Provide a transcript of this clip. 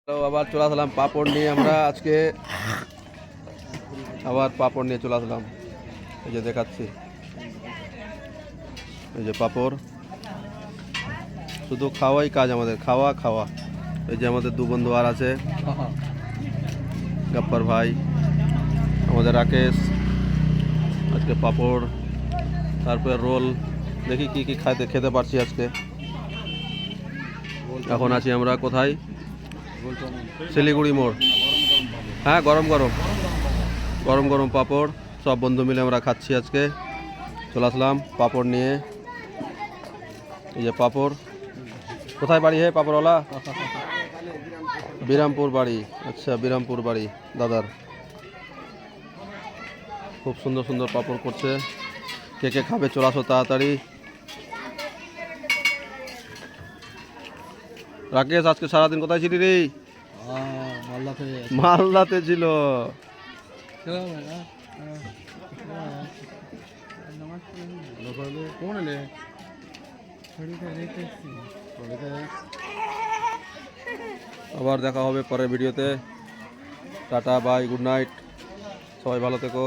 তো আবার চলে আসলাম পাপড় নিয়ে। আমরা আজকে আবার পাপড় নিয়ে চলে আসলাম। এই যে দেখাচ্ছি, এই যে পাপড়। শুধু খাওয়াই কাজ আমাদের, খাওয়া খাওয়া। এই যে আমাদের দু বন্ধু আর আছে, গপ্পর ভাই, আমাদের রাকেশ। আজকে পাপড়, তারপরে রোল, দেখি কি কি খেতে পারছি আজকে। এখন আছি আমরা কোথায়? শিলিগুড়ি মোড়। হ্যাঁ, গরম গরম গরম গরম পাপড় সব বন্ধু মিলে আমরা খাচ্ছি আজকে। চলে আসলাম পাপড় নিয়ে। এই যে পাপড়। কোথায় বাড়ি হে পাপড়ওয়ালা? বিরামপুর বাড়ি। আচ্ছা, বিরামপুর বাড়ি দাদার। খুব সুন্দর সুন্দর পাপড় করছে। কে কে খাবে চলে আসো তাড়াতাড়ি। রাকেশ, আজকে সারাদিন কোথায় ছিলি রে? মালদাতে ছিল। আবার দেখা হবে পরের ভিডিওতে। টাটা, বাই, গুড নাইট, সবাই ভালো থেকো।